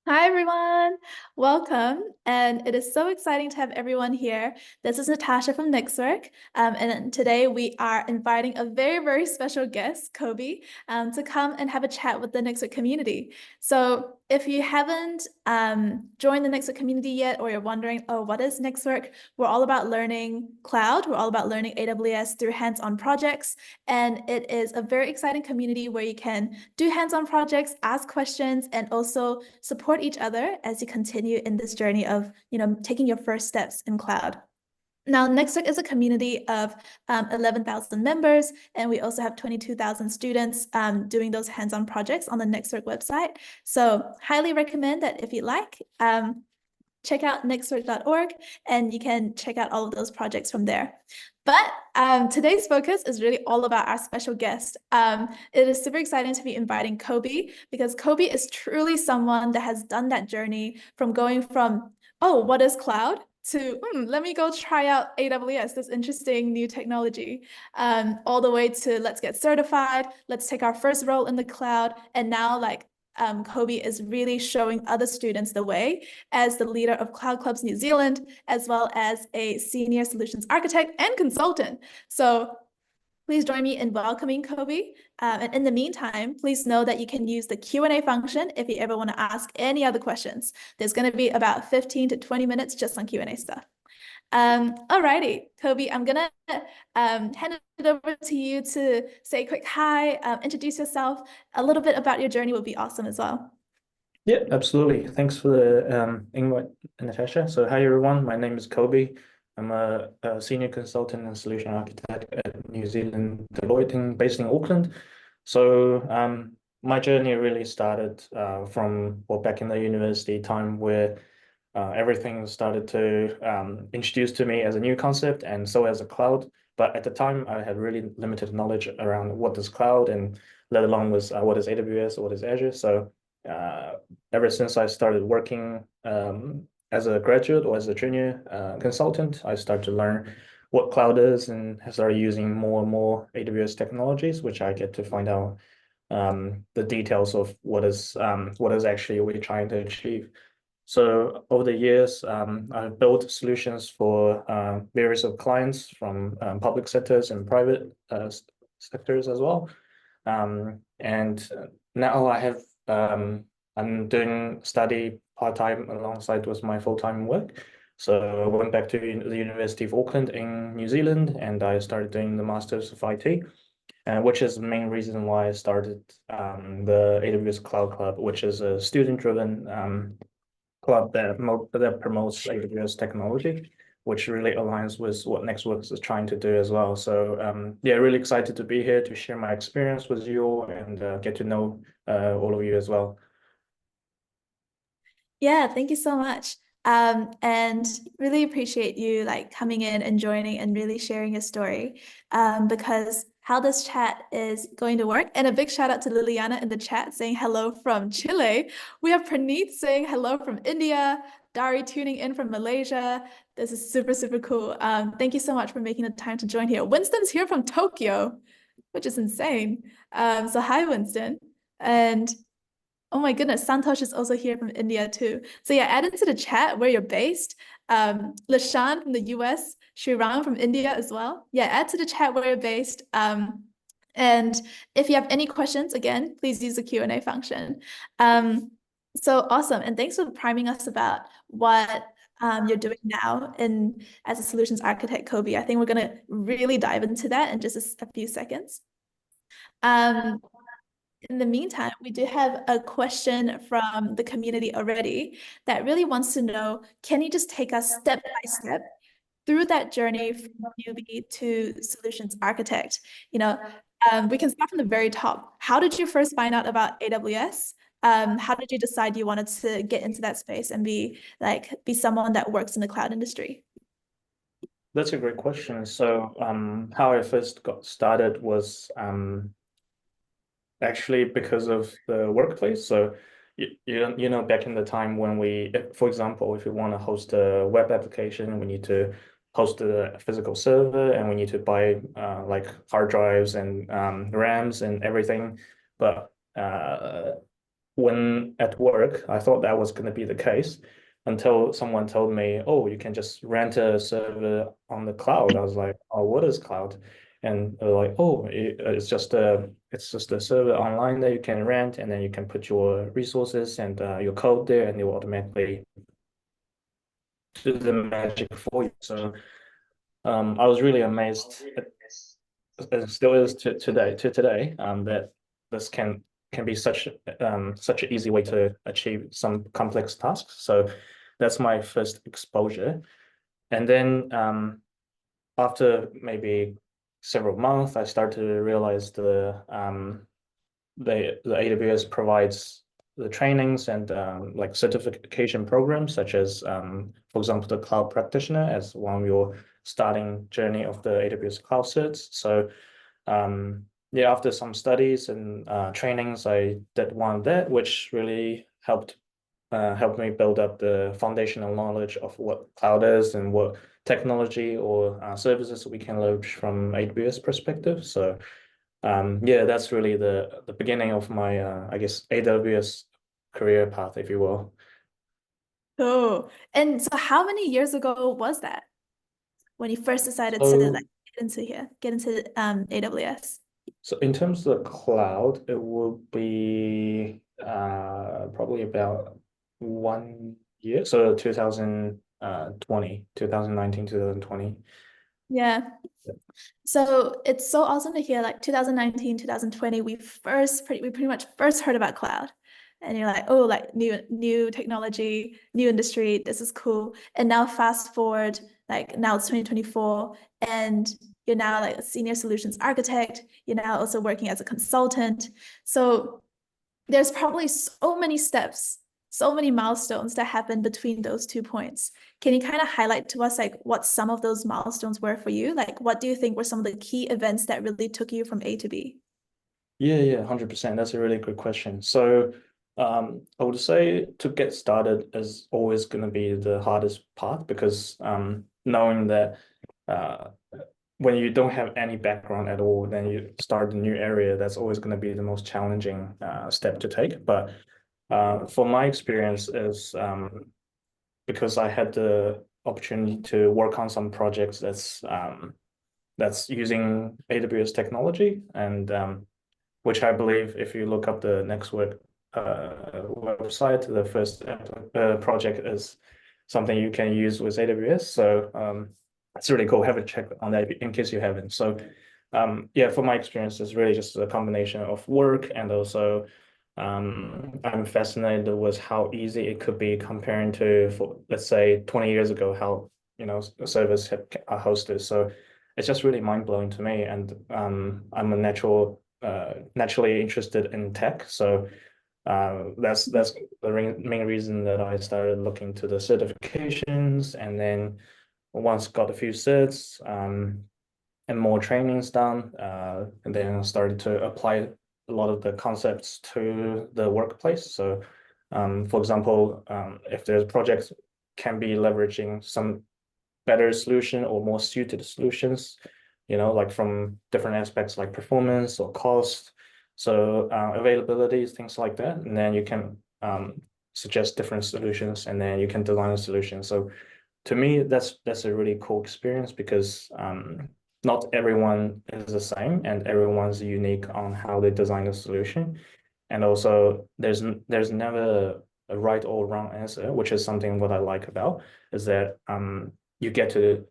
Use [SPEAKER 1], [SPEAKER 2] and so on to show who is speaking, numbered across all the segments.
[SPEAKER 1] Hi, everyone. Welcome. And it is so exciting to have everyone here. This is Natasha from NextWork. And today we are inviting a very, very special guest, Kobe, to come and have a chat with the NextWork community. So if you haven't joined the NextWork community yet, or you're wondering, oh, what is NextWork? We're all about learning cloud. We're all about learning AWS through hands-on projects. And it is a very exciting community where you can do hands-on projects, ask questions, and also support each other as you continue in this journey of, taking your first steps in cloud. Now, NextWork is a community of 11,000 members, and we also have 22,000 students doing those hands-on projects on the NextWork website. So highly recommend that if you like, check out nextwork.org, and you can check out all of those projects from there. But today's focus is really all about our special guest. It is super exciting to be inviting Kobe, because Kobe is truly someone that has done that journey from going from, oh, what is cloud? To let me go try out AWS, this interesting new technology, all the way to let's get certified, let's take our first role in the cloud, and now Kobe is really showing other students the way as the leader of Cloud Clubs New Zealand, as well as a senior solutions architect and consultant. So please join me in welcoming Kobe. And in the meantime, please know that you can use the Q&A function if you ever want to ask any other questions. There's going to be about 15 to 20 minutes just on Q&A stuff. Alrighty, Kobe, I'm gonna hand it over to you to say a quick hi, introduce yourself. A little bit about your journey would be awesome as well.
[SPEAKER 2] Yeah, absolutely. Thanks for the invite, Natasha. So, hi everyone. My name is Kobe. I'm a senior consultant and solution architect at New Zealand Deloitte, based in Auckland. So, my journey really started back in the university time where everything started to introduce to me as a new concept, and so as a cloud. But at the time, I had really limited knowledge around what is cloud, and let alone was what is AWS or what is Azure. So uh, ever since I started working as a graduate or as a junior consultant, I started to learn what cloud is and have started using more and more AWS technologies, which I get to find out the details of what is actually we're trying to achieve. So over the years, I've built solutions for various of clients from public sectors and private sectors as well. And now I'm doing study part-time alongside with my full-time work. So I went back to the University of Auckland in New Zealand, and I started doing the Masters of IT, which is the main reason why I started the AWS Cloud Club, which is a student-driven club that promotes AWS technology, which really aligns with what NextWorks is trying to do as well. So yeah, really excited to be here to share my experience with you all and get to know all of you as well.
[SPEAKER 1] Yeah, thank you so much. And really appreciate you coming in and joining and really sharing your story. Because how this chat is going to work. And a big shout out to Liliana in the chat saying hello from Chile. We have Praneeth saying hello from India, Dari tuning in from Malaysia. This is super, super cool. Thank you so much for making the time to join here. Winston's here from Tokyo, which is insane. So hi, Winston. And oh my goodness, Santosh is also here from India too. So yeah, add into the chat where you're based. Lashan from the US, Shriram from India as well. Yeah, add to the chat where you're based. And if you have any questions, again, please use the Q&A function. So awesome. And thanks for priming us about what you're doing now as a solutions architect, Kobe. I think we're going to really dive into that in just a few seconds. In the meantime, we do have a question from the community already that really wants to know, can you just take us step by step through that journey from newbie to solutions architect? We can start from the very top. How did you first find out about AWS? How did you decide you wanted to get into that space and be someone that works in the cloud industry?
[SPEAKER 2] That's a great question. So how I first got started was actually because of the workplace. So you know, back in the time when for example, if you want to host a web application, we need to host a physical server, and we need to buy like hard drives and RAMs and everything. But when at work, I thought that was going to be the case until someone told me, oh, you can just rent a server on the cloud. I was like, oh, what is cloud? And they're like, oh, it's just a server online that you can rent, and then you can put your resources and your code there, and it will automatically do the magic for you. So I was really amazed, it still is to today, that this can be such an easy way to achieve some complex tasks. So that's my first exposure. And then after maybe several months, I started to realize the AWS provides the trainings and like certification programs, such as, for example, the Cloud Practitioner as one of your starting journey of the AWS Cloud certs. So yeah, after some studies and trainings, I did one of that, which really helped me build up the foundational knowledge of what cloud is and what technology or services we can leverage from AWS perspective. So yeah, that's really the beginning of my I guess AWS career path, if you will.
[SPEAKER 1] Oh, and so how many years ago was that when you first decided to like
[SPEAKER 2] So
[SPEAKER 1] get into AWS?
[SPEAKER 2] so in terms of the cloud, it will be probably about 1 year. So 2020, 2019, 2020.
[SPEAKER 1] Yeah. So it's so awesome to hear like 2019, 2020, we pretty much first heard about cloud. And you're like, oh, like new technology, new industry, this is cool. And now fast forward, like now it's 2024 and you're now like a senior solutions architect. You're now also working as a consultant. So there's probably so many steps, so many milestones that happen between those 2 points. Can you kind of highlight to us like what some of those milestones were for you? Like what do you think were some of the key events that really took you from A to B?
[SPEAKER 2] Yeah, 100%. That's a really good question. So, I would say to get started is always going to be the hardest part because knowing that uh, when you don't have any background at all, then you start a new area, that's always going to be the most challenging step to take. But for my experience is because I had the opportunity to work on some projects that's using AWS technology and which I believe if you look up the NextWork website, the first project is something you can use with AWS. So it's really cool. Have a check on that in case you haven't. So yeah, from my experience, it's really just a combination of work and also I'm fascinated with how easy it could be comparing to, for, let's say, 20 years ago, how servers are hosted. So it's just really mind blowing to me, and I'm a naturally interested in tech, so that's the main reason that I started looking to the certifications, and then once got a few certs and more trainings done, and then started to apply a lot of the concepts to the workplace. So, for example, if there's projects can be leveraging some better solution or more suited solutions, like from different aspects like performance or cost. So availability, things like that. And then you can suggest different solutions and then you can design a solution. So to me, that's a really cool experience because not everyone is the same and everyone's unique on how they design a solution. And also there's never a right or wrong answer, which is something what I like about is that you get to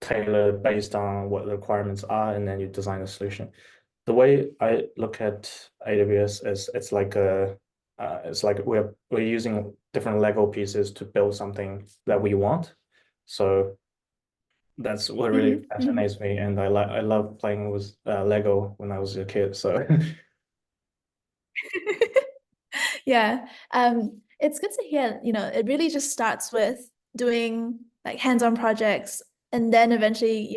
[SPEAKER 2] tailor based on what the requirements are and then you design a solution. The way I look at AWS is it's like we're using different Lego pieces to build something that we want. So that's what really
[SPEAKER 1] Mhm, mhm.
[SPEAKER 2] fascinates me, and I love playing with Lego when I was a kid. So
[SPEAKER 1] Yeah. It's good to hear, it really just starts with doing like hands-on projects and then eventually,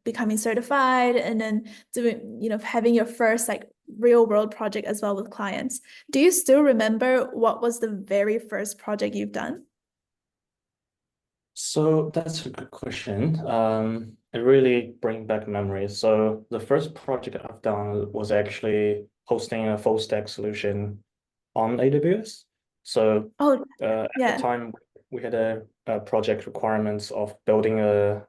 [SPEAKER 1] becoming certified and then doing, having your first like real world project as well with clients. Do you still remember what was the very first project you've done?
[SPEAKER 2] so that's a good question. It really brings back memories. So the first project I've done was actually hosting a full stack solution on AWS. So
[SPEAKER 1] Oh,
[SPEAKER 2] at the
[SPEAKER 1] yeah.
[SPEAKER 2] time, we had a project requirements of building a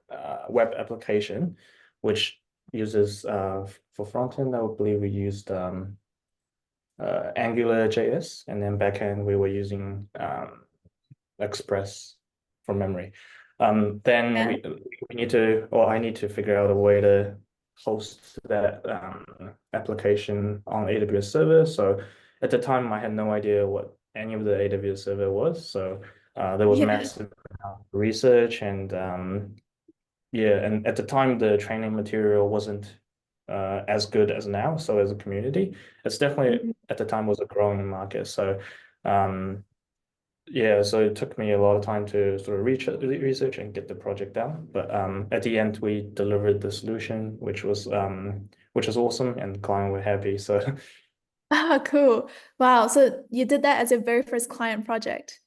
[SPEAKER 2] web application, which uses for front end, I would believe we used Angular JS, and then backend we were using Express from memory. Then
[SPEAKER 1] Yeah.
[SPEAKER 2] we need to, or I need to figure out a way to host that application on AWS server. So at the time, I had no idea what any of the AWS server was. So there was
[SPEAKER 1] Yeah.
[SPEAKER 2] massive research and yeah, and at the time, the training material wasn't as good as now. So as a community, it's definitely
[SPEAKER 1] Mhm.
[SPEAKER 2] at the time was a growing market. So um, yeah, so it took me a lot of time to sort of research and get the project down. But at the end, we delivered the solution, which was awesome, and the client were happy. So
[SPEAKER 1] Ah, cool. Wow. So you did that as your very first client project,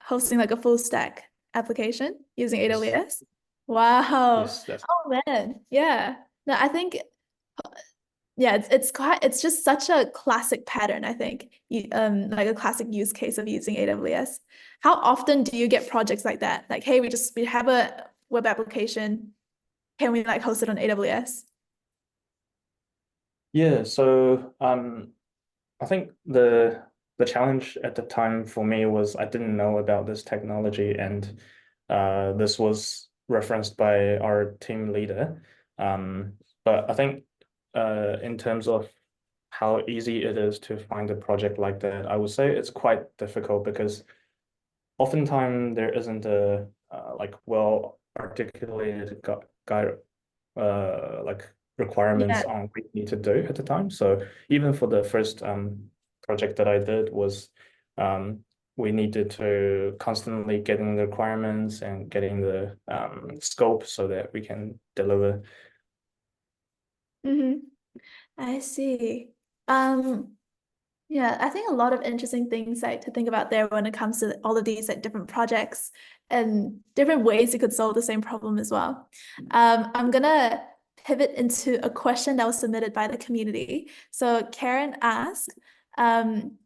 [SPEAKER 1] hosting like a full stack application using
[SPEAKER 2] yes,
[SPEAKER 1] AWS? Wow.
[SPEAKER 2] yes, that's
[SPEAKER 1] Oh man. Yeah. No, I think yeah, it's just such a classic pattern, I think. Like a classic use case of using AWS. How often do you get projects like that? Like, hey, we have a web application. Can we like host it on AWS?
[SPEAKER 2] yeah. So I think the challenge at the time for me was I didn't know about this technology, and this was referenced by our team leader. But I think in terms of how easy it is to find a project like that, I would say it's quite difficult because oftentimes there isn't a like well articulated guide like requirements
[SPEAKER 1] Yeah.
[SPEAKER 2] on what we need to do at the time. So even for the first project that I did was um, we needed to constantly getting the requirements and getting the scope so that we can deliver.
[SPEAKER 1] Hmm. I see. Um, Yeah, I think a lot of interesting things like to think about there when it comes to all of these like different projects and different ways you could solve the same problem as well. I'm gonna pivot into a question that was submitted by the community. So Karen asked, um,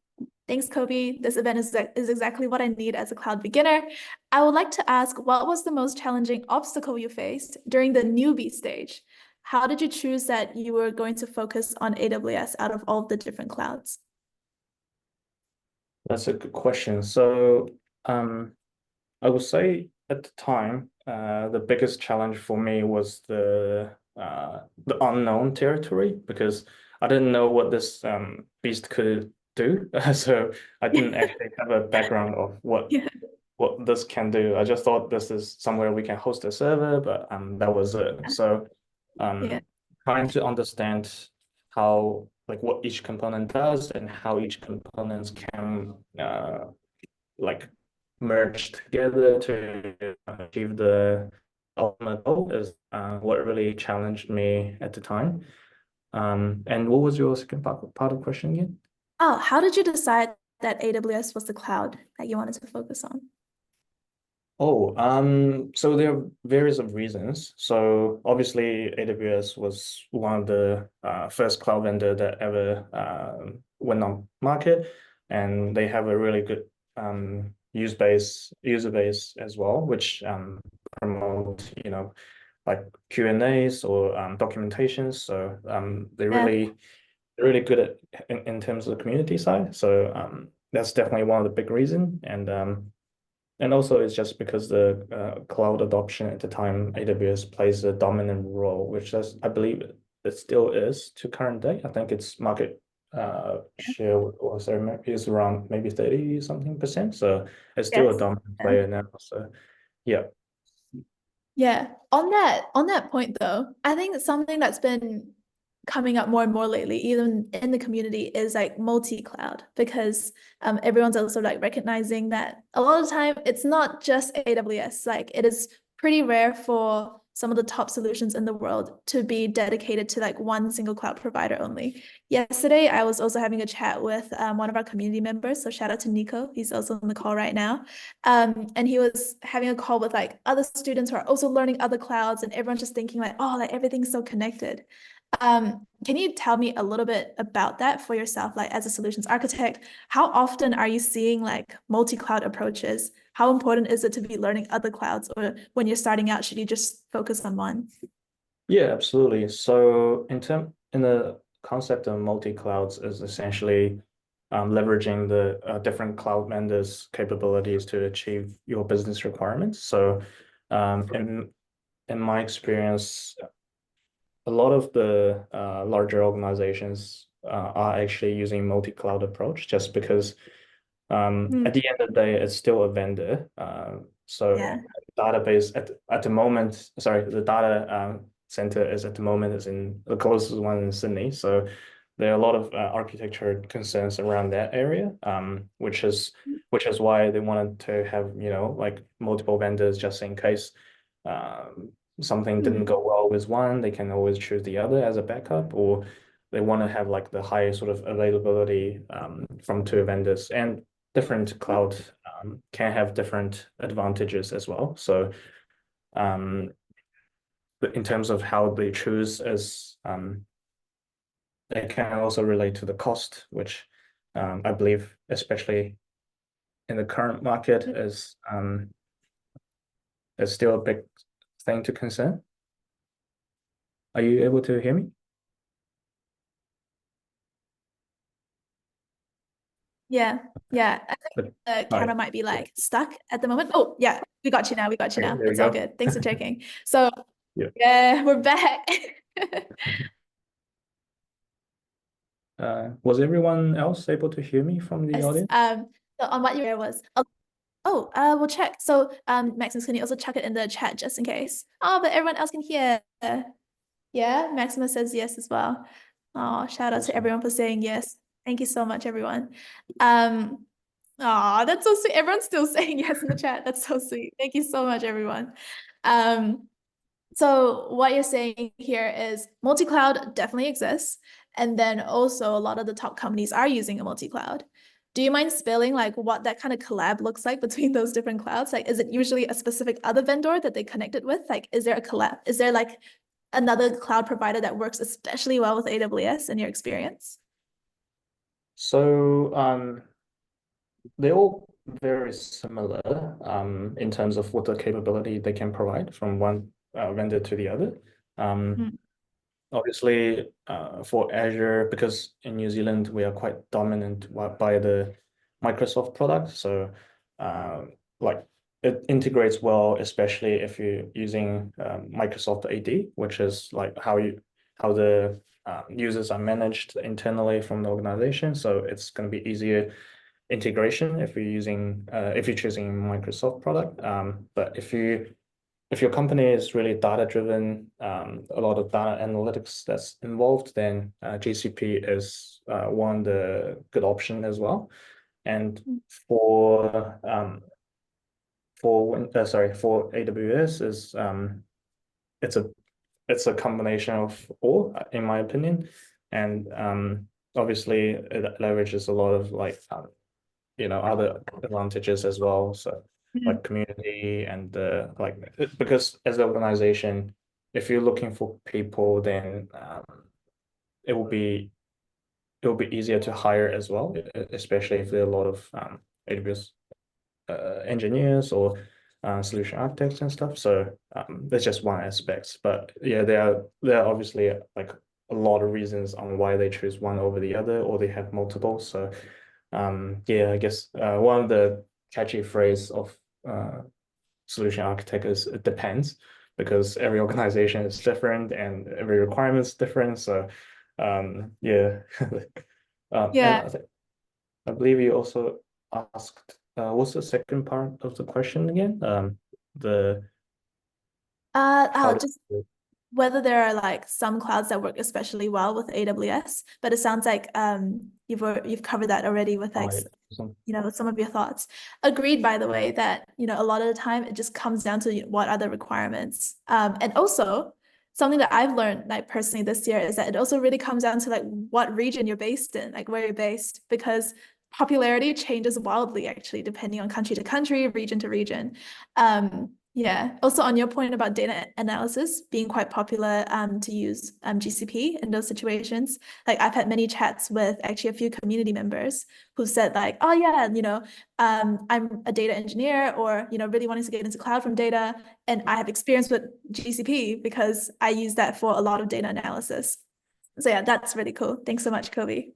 [SPEAKER 1] thanks, Kobe. This event is exactly what I need as a cloud beginner. I would like to ask, what was the most challenging obstacle you faced during the newbie stage? How did you choose that you were going to focus on AWS out of all of the different clouds?
[SPEAKER 2] That's a good question. So um, I would say at the time, the biggest challenge for me was the unknown territory because I didn't know what this beast could do. So I didn't actually have a background of
[SPEAKER 1] Yeah.
[SPEAKER 2] what this can do. I just thought this is somewhere we can host a server, but that was it. So
[SPEAKER 1] Yeah.
[SPEAKER 2] trying to understand how like what each component does and how each components can like merge together to achieve the ultimate goal is what really challenged me at the time. And what was your second part of the question again?
[SPEAKER 1] Oh, how did you decide that AWS was the cloud that you wanted to focus on?
[SPEAKER 2] Oh, so there are various of reasons. So obviously AWS was one of the first cloud vendor that ever went on market, and they have a really good user base as well, which promote, like Q&As or documentations. So
[SPEAKER 1] Yeah.
[SPEAKER 2] they're really good at in terms of the community side. So that's definitely one of the big reason. And also, it's just because the cloud adoption at the time, AWS plays a dominant role, which is, I believe it still is to current day. I think its market share was there maybe is around maybe 30 something percent. So it's still a
[SPEAKER 1] Yes.
[SPEAKER 2] dominant
[SPEAKER 1] Yeah.
[SPEAKER 2] player now. So yeah,
[SPEAKER 1] Yeah. On that point though, I think something that's been coming up more and more lately, even in the community, is like multi-cloud because everyone's also like recognizing that a lot of the time it's not just AWS. Like it is pretty rare for some of the top solutions in the world to be dedicated to like one single cloud provider only. Yesterday, I was also having a chat with one of our community members. So shout out to Nico. He's also on the call right now. And he was having a call with like other students who are also learning other clouds, and everyone's just thinking like, oh, like everything's so connected. Can you tell me a little bit about that for yourself, like as a solutions architect? How often are you seeing like multi-cloud approaches? How important is it to be learning other clouds, or when you're starting out, should you just focus on one?
[SPEAKER 2] Yeah, absolutely. So in the concept of multi-clouds is essentially leveraging the different cloud vendors' capabilities to achieve your business requirements. So in my experience, a lot of the larger organizations are actually using multi-cloud approach just because
[SPEAKER 1] Mm,
[SPEAKER 2] at the end of the day, it's still a vendor. So
[SPEAKER 1] yeah.
[SPEAKER 2] database at the moment, sorry, the data center is at the moment is in the closest one in Sydney. So there are a lot of architecture concerns around that area, which is why they wanted to have, like multiple vendors just in case um, something didn't
[SPEAKER 1] Mm,
[SPEAKER 2] go well with one, they can always choose the other as a backup, or they want to have like the highest sort of availability from two vendors. And different cloud can have different advantages as well. So um, in terms of how they choose is they can also relate to the cost, which I believe, especially in the current market, is still a big thing to consider. Are you able to hear me?
[SPEAKER 1] yeah. Yeah. I think
[SPEAKER 2] But,
[SPEAKER 1] the
[SPEAKER 2] oh,
[SPEAKER 1] camera might be
[SPEAKER 2] yeah.
[SPEAKER 1] like stuck at the moment. Oh, yeah. We got you now. We got you
[SPEAKER 2] Okay,
[SPEAKER 1] now.
[SPEAKER 2] there we
[SPEAKER 1] It's all
[SPEAKER 2] go.
[SPEAKER 1] good. Thanks for checking. So,
[SPEAKER 2] Yeah.
[SPEAKER 1] yeah, we're back.
[SPEAKER 2] Was everyone else able to hear me from the
[SPEAKER 1] Yes.
[SPEAKER 2] audience?
[SPEAKER 1] So on what your was. We'll check. So, Maximus, can you also chuck it in the chat just in case? Oh, but everyone else can hear. Yeah, Maximus says yes as well. Oh, shout out to
[SPEAKER 2] Awesome.
[SPEAKER 1] everyone for saying yes. Thank you so much, everyone. Um, that's so sweet. Everyone's still saying yes in the chat. That's so sweet. Thank you so much, everyone. Um, so what you're saying here is multi-cloud definitely exists. And then also a lot of the top companies are using a multi-cloud. Do you mind spilling like what that kind of collab looks like between those different clouds? Like, is it usually a specific other vendor that they connected with? Like, is there a collab? Is there like another cloud provider that works especially well with AWS in your experience?
[SPEAKER 2] So they're all very similar in terms of what the capability they can provide from one vendor to the other. Um,
[SPEAKER 1] Mm,
[SPEAKER 2] Obviously, for Azure, because in New Zealand we are quite dominant by the Microsoft product, so like it integrates well, especially if you're using Microsoft AD, which is like how the users are managed internally from the organization. So it's going to be easier integration if you're choosing Microsoft product. But if your company is really data driven, a lot of data analytics that's involved, then GCP is one the good option as well. And
[SPEAKER 1] mm,
[SPEAKER 2] for for AWS is it's a it's a combination of all, in my opinion, and obviously it leverages a lot of like other advantages as well, so
[SPEAKER 1] mm,
[SPEAKER 2] like community and like because as an organization, if you're looking for people, then it will be it will be easier to hire as well, especially if there are a lot of AWS engineers or solution architects and stuff. So that's just one aspect, but yeah, there are obviously like a lot of reasons on why they choose one over the other, or they have multiple. So yeah, I guess one of the catchy phrase of uh, solution architect is it depends, because every organization is different and every requirement is different. So yeah, and
[SPEAKER 1] yeah.
[SPEAKER 2] I believe you also asked what's the second part of the question again? The how does
[SPEAKER 1] Just whether there are like some clouds that work especially well with AWS, but it sounds like you've covered that already with like
[SPEAKER 2] some
[SPEAKER 1] some of your thoughts. Agreed, by the way, that a lot of the time it just comes down to what are the requirements. And also something that I've learned like personally this year is that it also really comes down to like what region you're based in, like where you're based, because popularity changes wildly actually depending on country to country, region to region. Yeah. Also, on your point about data analysis being quite popular to use GCP in those situations, like I've had many chats with actually a few community members who said like, oh yeah, I'm a data engineer or, really wanting to get into cloud from data. And I have experience with GCP because I use that for a lot of data analysis. So yeah, that's really cool. Thanks so much, Kobe.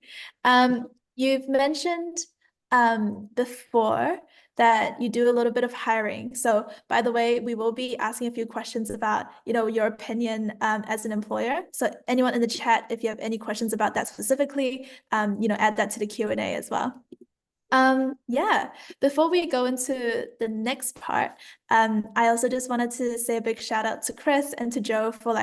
[SPEAKER 1] You've mentioned before that you do a little bit of hiring. So by the way, we will be asking a few questions about, your opinion as an employer. So anyone in the chat, if you have any questions about that specifically, add that to the Q&A as well. Yeah, before we go into the next part, I also just wanted to say a big shout out to Chris and to Joe for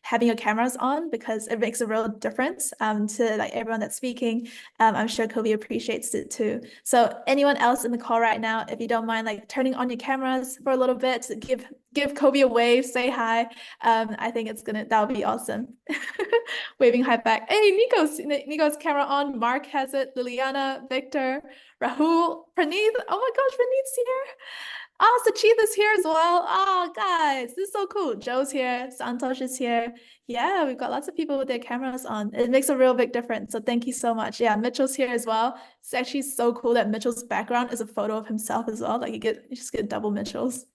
[SPEAKER 1] having your cameras on because it makes a real difference to like everyone that's speaking. I'm sure Kobe appreciates it too. So anyone else in the call right now, if you don't mind like turning on your cameras for a little bit to give Kobe a wave, say hi. I think that'll be awesome. Waving hi back. Hey, Nico's camera on. Mark has it. Liliana, Victor, Rahul, Praneeth. Oh my gosh, Praneeth's here. Oh, Sachita's here as well. Oh, guys, this is so cool. Joe's here. Santosh is here. Yeah, we've got lots of people with their cameras on. It makes a real big difference. So thank you so much. Yeah, Mitchell's here as well. It's actually so cool that Mitchell's background is a photo of himself as well. Like you just get double Mitchells.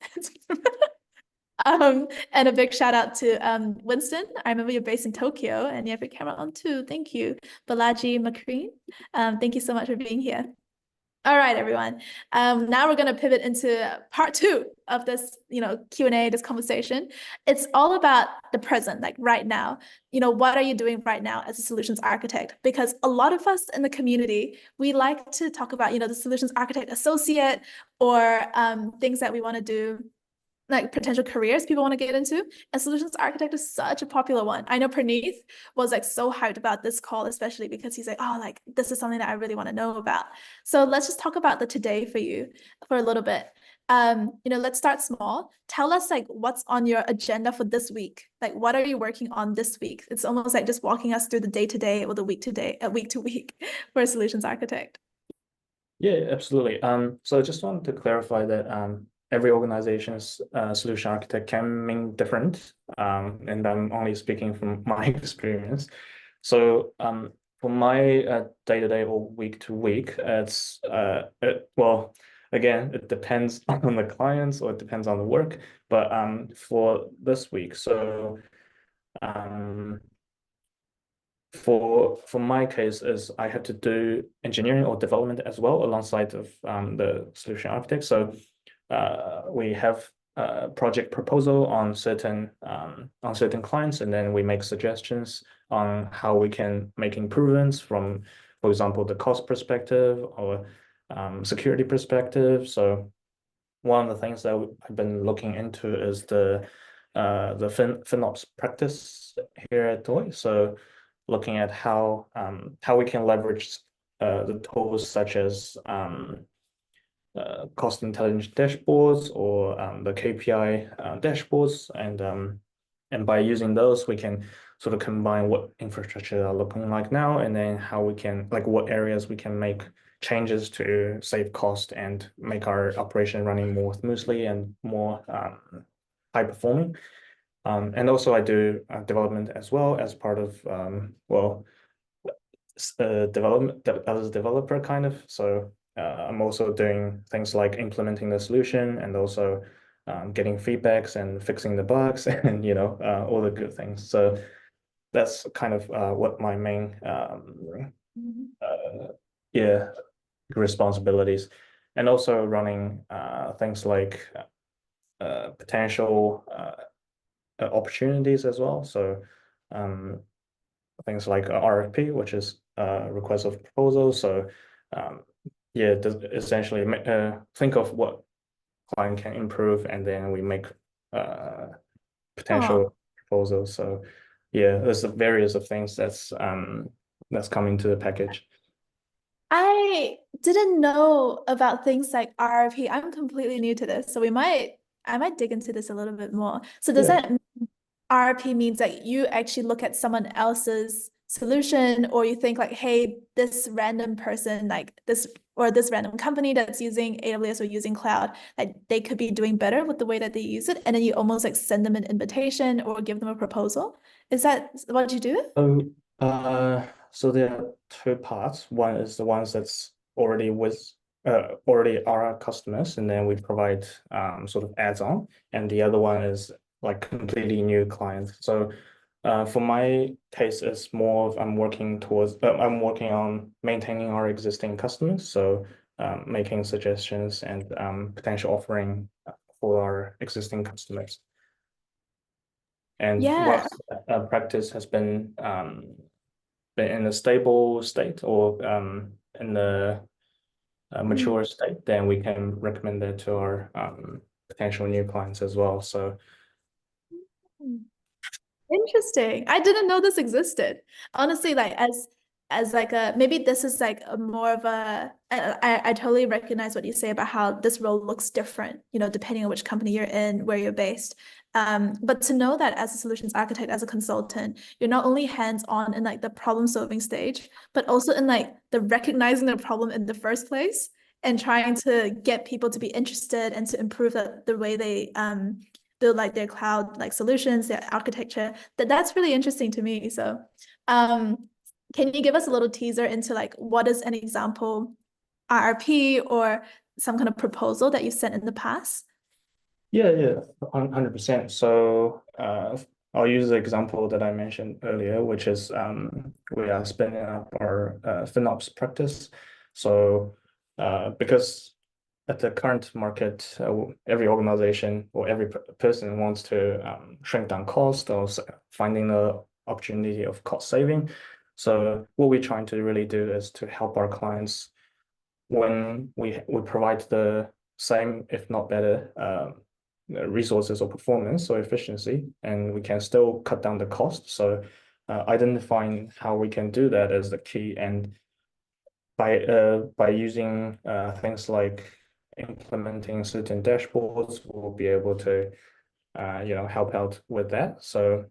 [SPEAKER 1] And a big shout out to Winston. I remember you're based in Tokyo and you have your camera on too. Thank you. Balaji Macreen. Thank you so much for being here. All right, everyone. Now we're going to pivot into part two of this, Q&A, this conversation. It's all about the present, like right now. What are you doing right now as a solutions architect? Because a lot of us in the community, we like to talk about, the solutions architect associate or things that we want to do like potential careers people want to get into. And solutions architect is such a popular one. I know Praneeth was like so hyped about this call, especially because he's like, oh, like this is something that I really want to know about. So let's just talk about the today for you for a little bit. Let's start small. Tell us like what's on your agenda for this week. Like what are you working on this week? It's almost like just walking us through the day to day or the week to day, week to week for a solutions architect.
[SPEAKER 2] Yeah, absolutely. So I just wanted to clarify that every organization's solution architect can mean different, and I'm only speaking from my experience. So for my day-to-day or week-to-week, well, again, it depends on the clients or it depends on the work. But for this week, so for my case is I have to do engineering or development as well alongside of the solution architect. So we have a project proposal on certain clients, and then we make suggestions on how we can make improvements from, for example, the cost perspective or security perspective. So one of the things that I've been looking into is the FinOps practice here at Deloitte. So looking at how we can leverage the tools such as cost intelligence dashboards or the KPI dashboards, and by using those, we can sort of combine what infrastructure are looking like now, and then how we can like what areas we can make changes to save cost and make our operation running more smoothly and more high performing. And also I do development as well as part of development as a developer kind of. So I'm also doing things like implementing the solution and also getting feedbacks and fixing the bugs and all the good things. So that's kind of what my main yeah responsibilities, and also running things like potential opportunities as well. So things like RFP, which is request of proposal. So yeah, essentially think of what client can improve, and then we make
[SPEAKER 1] Oh,
[SPEAKER 2] potential proposals. So yeah, there's various of things that's coming to the package.
[SPEAKER 1] I didn't know about things like RFP. I'm completely new to this, so I might dig into this a little bit more. So does
[SPEAKER 2] Yeah.
[SPEAKER 1] that mean RFP means that you actually look at someone else's solution, or you think like, hey, this random person, like this or this random company that's using AWS or using cloud, like they could be doing better with the way that they use it, and then you almost like send them an invitation or give them a proposal. Is that what you do?
[SPEAKER 2] So, so there are two parts. One is the ones that's already are our customers, and then we provide sort of add-on, and the other one is like completely new clients. So, for my case, it's more of I'm working on maintaining our existing customers, so making suggestions and potential offering for our existing customers. And
[SPEAKER 1] Yeah.
[SPEAKER 2] once a practice has been in a stable state or in the mature state, then we can recommend that to our potential new clients as well. So
[SPEAKER 1] Mm. Interesting. I didn't know this existed. Honestly, like as like a maybe this is like a more of a I totally recognize what you say about how this role looks different, depending on which company you're in, where you're based. But to know that as a solutions architect, as a consultant, you're not only hands-on in like the problem-solving stage, but also in like the recognizing the problem in the first place and trying to get people to be interested and to improve the way they build like their cloud like solutions, their architecture. That's really interesting to me. So, can you give us a little teaser into like what is an example RRP or some kind of proposal that you sent in the past?
[SPEAKER 2] yeah, 100%. So I'll use the example that I mentioned earlier, which is we are spinning up our FinOps practice. So because at the current market, every organization or every person wants to shrink down cost or finding the opportunity of cost saving. So what we're trying to really do is to help our clients when we provide the same, if not better, resources or performance or efficiency, and we can still cut down the cost. So identifying how we can do that is the key, and by using things like implementing certain dashboards, we'll be able to help out with that. So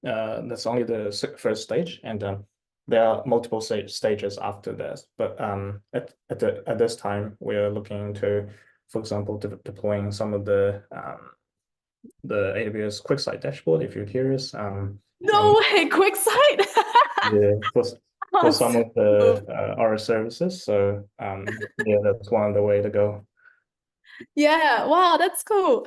[SPEAKER 2] that's only the first stage, and there are multiple stages after this. But at this time, we are looking to, for example, deploying some of the AWS QuickSight dashboard, if you're curious.
[SPEAKER 1] No
[SPEAKER 2] And
[SPEAKER 1] way, quick site.
[SPEAKER 2] yeah, for some
[SPEAKER 1] Awesome.
[SPEAKER 2] of the our services. So yeah, that's one of the way to go.
[SPEAKER 1] Yeah, wow, that's cool.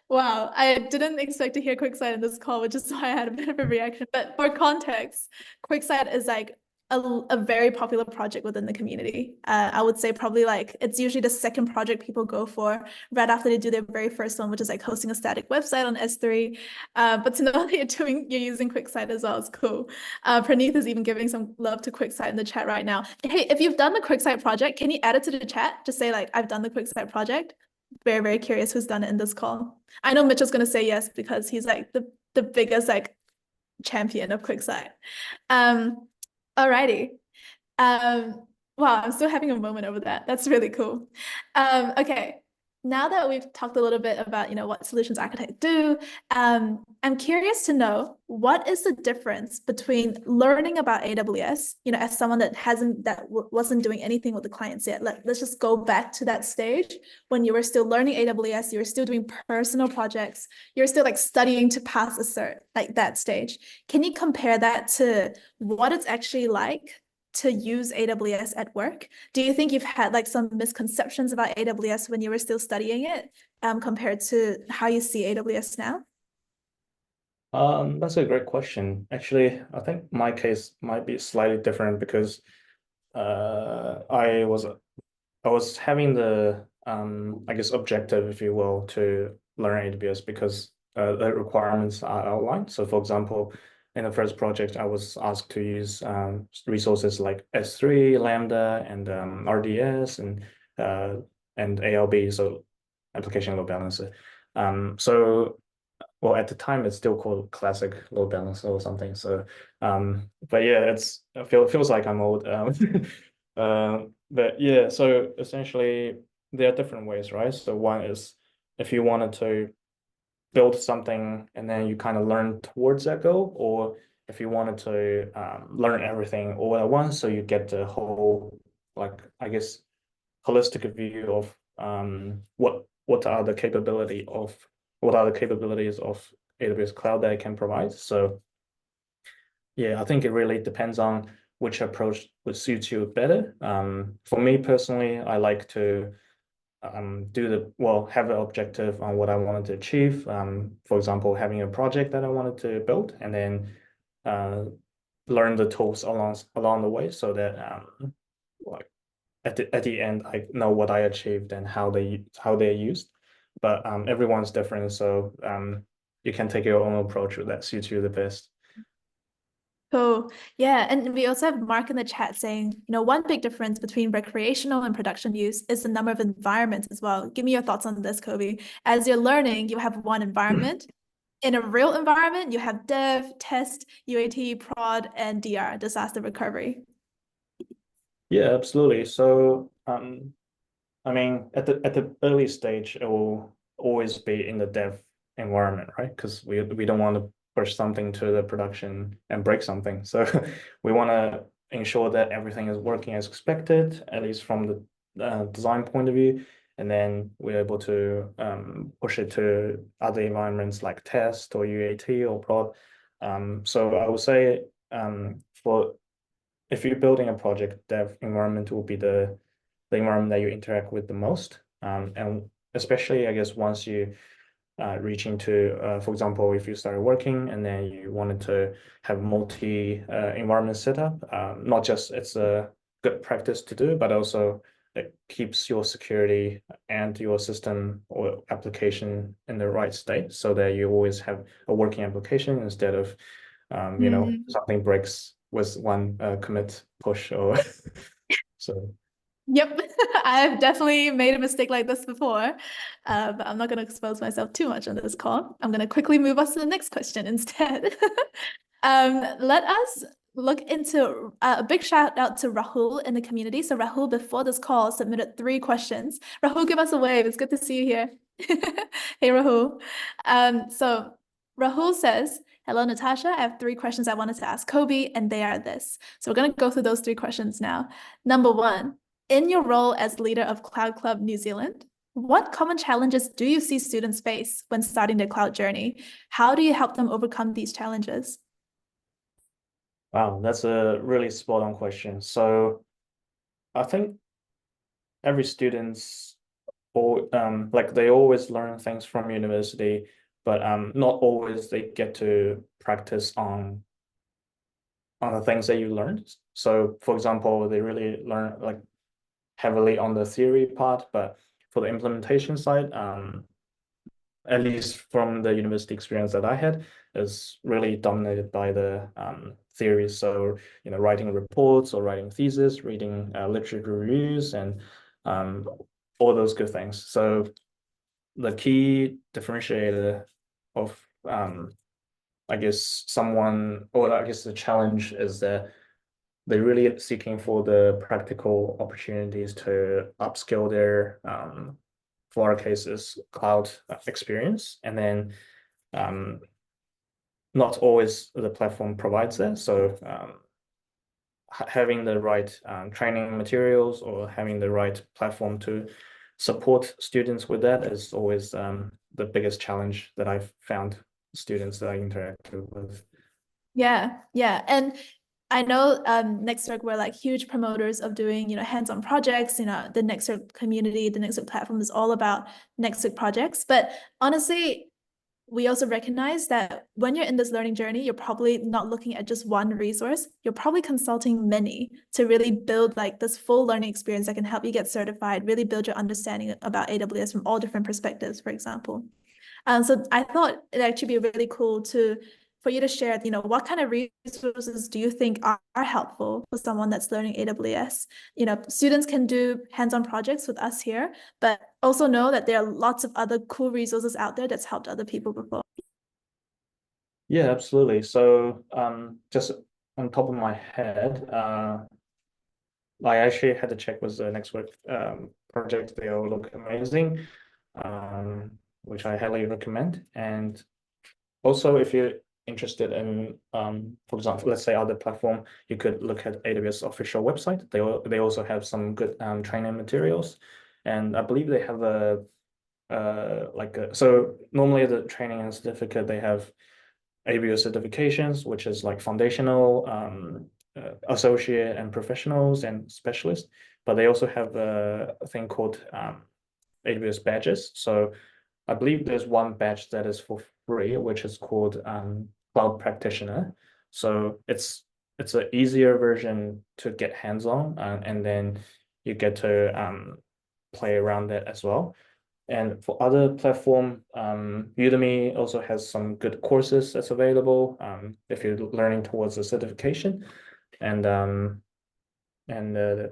[SPEAKER 1] Wow, I didn't expect to hear QuickSight in this call, which is why I had a bit of a reaction. But for context, QuickSight is like a very popular project within the community. I would say probably like it's usually the second project people go for right after they do their very first one, which is like hosting a static website on S3. But to know that you're using QuickSight as well is cool. Praneeth is even giving some love to QuickSight in the chat right now. Hey, if you've done the QuickSight project, can you add it to the chat? Just say like, I've done the QuickSight project. Very, very curious who's done it in this call. I know Mitchell's gonna say yes because he's like the biggest like champion of QuickSight. Alrighty. Um, wow, I'm still having a moment over that. That's really cool. Okay. Now that we've talked a little bit about, what solutions architects do, I'm curious to know what is the difference between learning about AWS, as someone that wasn't doing anything with the clients yet. Let's just go back to that stage when you were still learning AWS, you were still doing personal projects, you're still like studying to pass a cert, like that stage. Can you compare that to what it's actually like to use AWS at work? Do you think you've had like some misconceptions about AWS when you were still studying it, compared to how you see AWS now?
[SPEAKER 2] That's a great question. Actually, I think my case might be slightly different because I was having the I guess objective, if you will, to learn AWS because the requirements are outlined. So, for example, in the first project, I was asked to use resources like S3, Lambda, and RDS, and ALB, so application load balancer. So well, at the time it's still called classic load balancer or something. So but yeah, feels like I'm old. But yeah, so essentially there are different ways, right? So one is if you wanted to build something and then you kind of learn towards that goal, or if you wanted to learn everything all at once, so you get the whole, like, I guess, holistic view of what are the capabilities of AWS Cloud that it can provide. So yeah, I think it really depends on which approach would suit you better. For me personally, I like to have an objective on what I wanted to achieve. For example, having a project that I wanted to build, and then uh, learn the tools along the way, so that like at the end I know what I achieved and how they're used. But everyone's different, so you can take your own approach that suits you the best.
[SPEAKER 1] Cool. Yeah, and we also have Mark in the chat saying, one big difference between recreational and production use is the number of environments as well. Give me your thoughts on this, Kobe. As you're learning, you have one environment. In a real environment, you have dev, test, UAT, prod, and DR, disaster recovery.
[SPEAKER 2] Yeah, absolutely. So I mean, at the early stage, it will always be in the dev environment, right? Because we don't want to push something to the production and break something. So we want to ensure that everything is working as expected, at least from the design point of view. And then we're able to push it to other environments like test or UAT or prod. So I would say for if you're building a project, dev environment will be the environment that you interact with the most. And especially, I guess, once you reach into, for example, if you started working and then you wanted to have multi environment setup, not just it's a good practice to do, but also it keeps your security and your system or application in the right state, so that you always have a working application instead of,
[SPEAKER 1] Mm.
[SPEAKER 2] something breaks with one commit push or so.
[SPEAKER 1] Yep, I've definitely made a mistake like this before, but I'm not going to expose myself too much on this call. I'm going to quickly move us to the next question instead. Let us look into a big shout out to Rahul in the community. So Rahul, before this call, submitted 3 questions. Rahul, give us a wave. It's good to see you here. Hey, Rahul. So Rahul says, hello, Natasha. I have 3 questions I wanted to ask Kobe, and they are this. So we're going to go through those 3 questions now. Number 1, in your role as leader of Cloud Club New Zealand, what common challenges do you see students face when starting their cloud journey? How do you help them overcome these challenges?
[SPEAKER 2] Wow, that's a really spot on question. So I think every student's or like they always learn things from university, but not always they get to practice on the things that you learned. So for example, they really learn like heavily on the theory part, but for the implementation side, at least from the university experience that I had, is really dominated by the theories. So, writing reports or writing thesis, reading literature reviews, and um, all those good things. So the key differentiator of, I guess, the challenge is that they're really seeking for the practical opportunities to upskill their, for our cases, cloud experience. And then um, not always the platform provides that. So having the right training materials or having the right platform to support students with that is always the biggest challenge that I've found students that I interact with.
[SPEAKER 1] Yeah, yeah. And I know NextWork were like huge promoters of doing, hands-on projects. The NextWork community, the NextWork platform is all about NextWork projects. But honestly, we also recognize that when you're in this learning journey, you're probably not looking at just one resource. You're probably consulting many to really build like this full learning experience that can help you get certified, really build your understanding about AWS from all different perspectives, for example. So I thought it'd actually be really cool for you to share, what kind of resources do you think are helpful for someone that's learning AWS? Students can do hands-on projects with us here, but also know that there are lots of other cool resources out there that's helped other people before.
[SPEAKER 2] Yeah, absolutely. So just on top of my head, I actually had to check with the NextWork project. They all look amazing, which I highly recommend. And also, if you interested in, for example, let's say other platform, you could look at AWS official website. They also have some good training materials, and I believe they have a so normally the training and certificate they have AWS certifications, which is like foundational, associate, and professionals and specialists. But they also have a thing called AWS badges. So I believe there's one badge that is for free, which is called Cloud Practitioner. So it's an easier version to get hands-on, and then you get to play around that as well. And for other platform, Udemy also has some good courses that's available if you're learning towards a certification. And and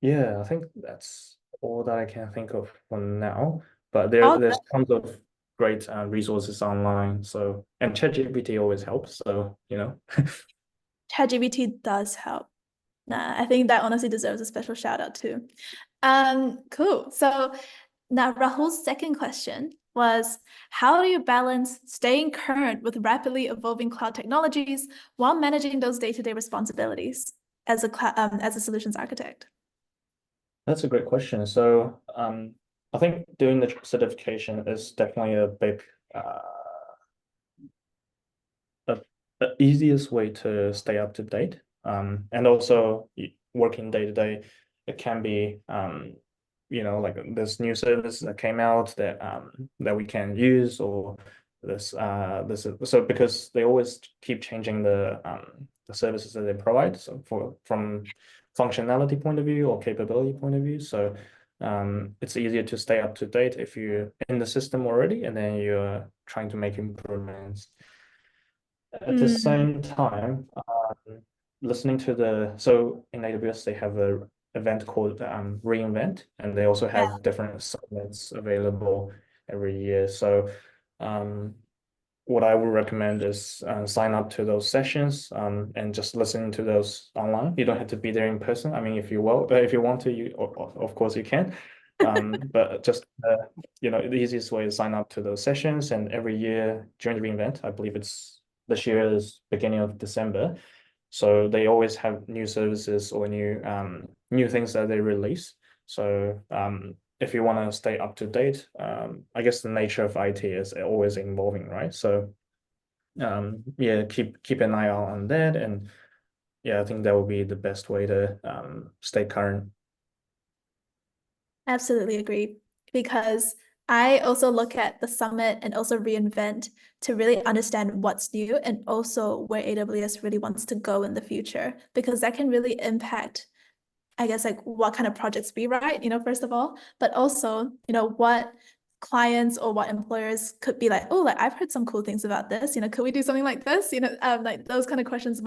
[SPEAKER 2] yeah, I think that's all that I can think of for now. But
[SPEAKER 1] Oh,
[SPEAKER 2] there's tons of great resources online. So and ChatGPT always helps. So you know.
[SPEAKER 1] ChatGPT does help. Nah, I think that honestly deserves a special shout out too. Cool. So now Rahul's second question was, how do you balance staying current with rapidly evolving cloud technologies while managing those day-to-day responsibilities as a solutions architect?
[SPEAKER 2] That's a great question. So I think doing the certification is definitely a big the, the easiest way to stay up to date. And also working day to day, it can be like this new service that came out that we can use, or this so because they always keep changing the services that they provide, so from functionality point of view or capability point of view. So it's easier to stay up to date if you're in the system already and then you're trying to make improvements. At the
[SPEAKER 1] Mm,
[SPEAKER 2] same time, listening to so in AWS, they have a event called reInvent, and they also
[SPEAKER 1] yeah,
[SPEAKER 2] have different summits available every year. So um, what I would recommend is sign up to those sessions and just listen to those online. You don't have to be there in person. I mean, if you want to, of course you can. But just the easiest way is sign up to those sessions, and every year during the event, I believe it's this year is beginning of December. So they always have new services or new things that they release. So if you want to stay up to date, I guess the nature of IT is always evolving, right? So yeah, keep an eye out on that, and yeah, I think that would be the best way to stay current.
[SPEAKER 1] absolutely agree. Because I also look at the summit and also reInvent to really understand what's new and also where AWS really wants to go in the future, because that can really impact, I guess, like what kind of projects we write, first of all, but also, what clients or what employers could be like, oh, like I've heard some cool things about this, could we do something like this? Like those kind of questions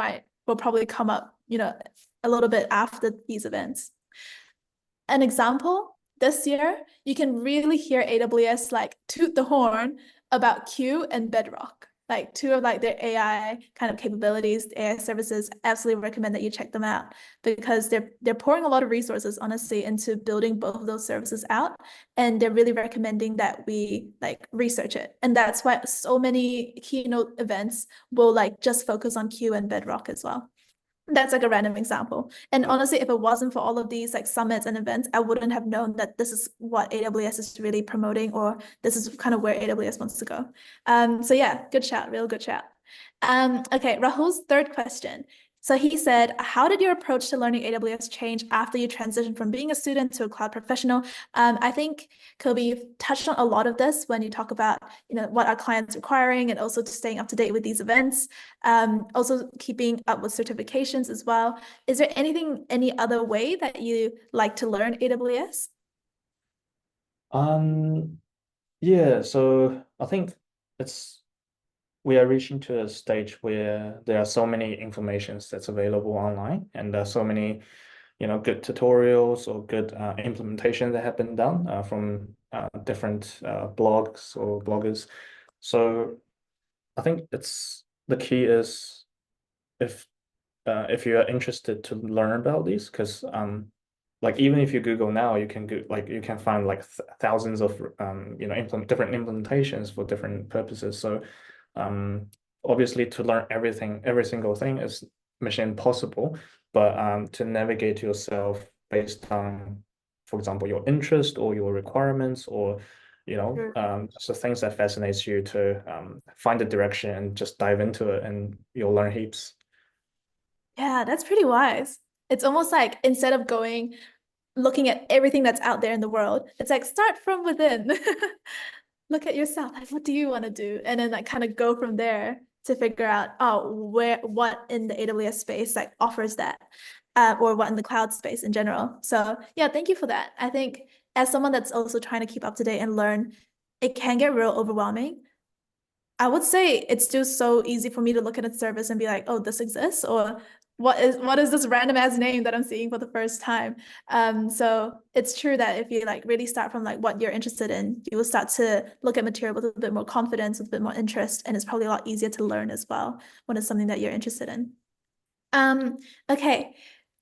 [SPEAKER 1] will probably come up, a little bit after these events. An example, this year, you can really hear AWS like toot the horn about Q and Bedrock, like two of like their AI kind of capabilities, AI services. Absolutely recommend that you check them out because they're pouring a lot of resources, honestly, into building both of those services out, and they're really recommending that we like research it. And that's why so many keynote events will like just focus on Q and Bedrock as well. That's like a random example. And honestly, if it wasn't for all of these like summits and events, I wouldn't have known that this is what AWS is really promoting, or this is kind of where AWS wants to go. So yeah, good shout, real good shout. Okay, Rahul's third question. So he said, how did your approach to learning AWS change after you transitioned from being a student to a cloud professional? I think, Kobe, you've touched on a lot of this when you talk about, what our clients requiring and also staying up to date with these events, also keeping up with certifications as well. Is there any other way that you like to learn AWS?
[SPEAKER 2] Um, yeah, so I think it's we are reaching to a stage where there are so many informations that's available online, and there are so many, good tutorials or good implementation that have been done from different blogs or bloggers. So I think it's the key is if you are interested to learn about these, because like even if you Google now, you can go like you can find like th thousands of different implementations for different purposes. So obviously to learn everything, every single thing is mission impossible, but to navigate yourself based on, for example, your interest or your requirements, or just the things that fascinates you, to find the direction and just dive into it, and you'll learn heaps.
[SPEAKER 1] Yeah, that's pretty wise. It's almost like instead of looking at everything that's out there in the world, it's like start from within. Look at yourself. Like, what do you want to do? And then like kind of go from there to figure out, oh, what in the AWS space like offers that, or what in the cloud space in general. So yeah, thank you for that. I think as someone that's also trying to keep up to date and learn, it can get real overwhelming. I would say it's just so easy for me to look at a service and be like, oh, this exists, or what is this random ass name that I'm seeing for the first time? So it's true that if you like really start from like what you're interested in, you will start to look at material with a bit more confidence, with a bit more interest, and it's probably a lot easier to learn as well when it's something that you're interested in. Um, okay,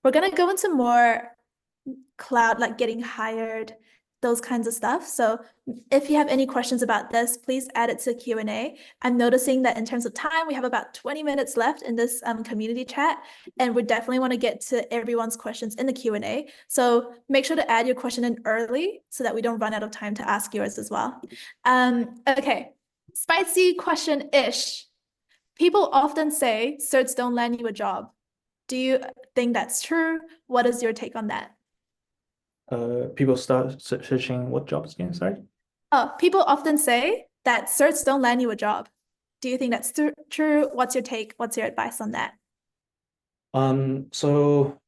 [SPEAKER 1] we're gonna go into more cloud, like getting hired, those kinds of stuff. So if you have any questions about this, please add it to Q&A. I'm noticing that in terms of time, we have about 20 minutes left in this community chat, and we definitely want to get to everyone's questions in the Q&A. So make sure to add your question in early so that we don't run out of time to ask yours as well. Okay, spicy question-ish. People often say certs don't land you a job. Do you think that's true? What is your take on that?
[SPEAKER 2] People start searching what jobs again? Sorry.
[SPEAKER 1] Oh, people often say that certs don't land you a job. Do you think that's true? What's your take? What's your advice on that?
[SPEAKER 2] So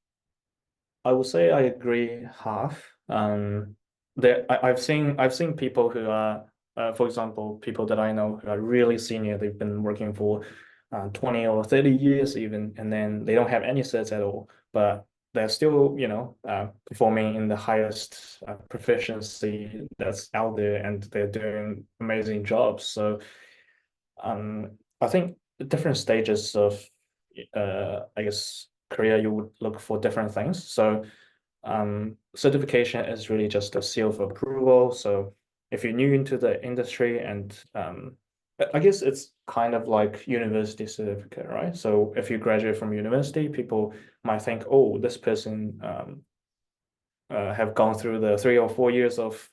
[SPEAKER 2] I would say I agree half. I've seen people who are, for example, people that I know who are really senior. They've been working for 20 or 30 years even, and then they don't have any certs at all, but they're still, performing in the highest proficiency that's out there, and they're doing amazing jobs. So I think the different stages of, I guess, career, you would look for different things. So certification is really just a seal of approval. So if you're new into the industry, and I guess it's kind of like university certificate, right? So if you graduate from university, people might think, oh, this person have gone through the 3 or 4 years of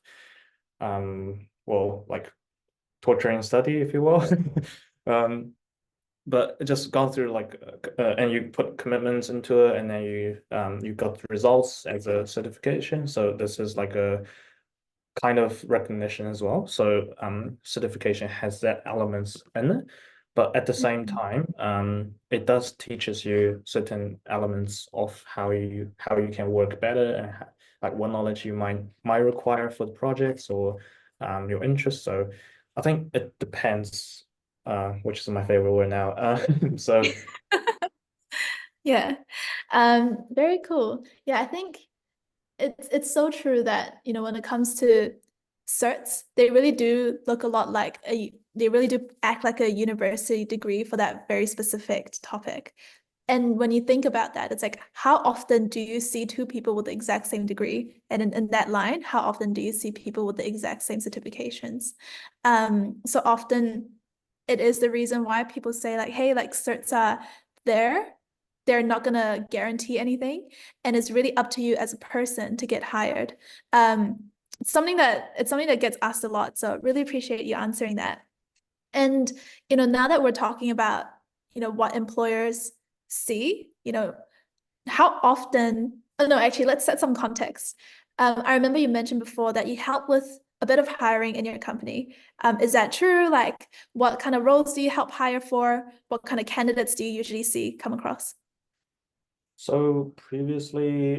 [SPEAKER 2] well, like torturing study, if you will. um, but just gone through like and you put commitments into it, and then you got the results as a certification. So this is like a kind of recognition as well. So certification has that elements in it, but at the same time, it does teaches you certain elements of how you can work better, and like what knowledge you might require for the projects, or your interests. So I think it depends, which is my favorite word now. So
[SPEAKER 1] Yeah. Very cool. Yeah, I think it's so true that, when it comes to certs, they really do look a lot like they really do act like a university degree for that very specific topic. And when you think about that, it's like, how often do you see two people with the exact same degree? And in that line, how often do you see people with the exact same certifications? So often it is the reason why people say like, hey, like certs are there. They're not gonna guarantee anything. And it's really up to you as a person to get hired. It's something that gets asked a lot. So really appreciate you answering that. And now that we're talking about, what employers see, how often, oh no, actually, let's set some context. I remember you mentioned before that you help with a bit of hiring in your company. Is that true? Like, what kind of roles do you help hire for? What kind of candidates do you usually see come across?
[SPEAKER 2] so previously,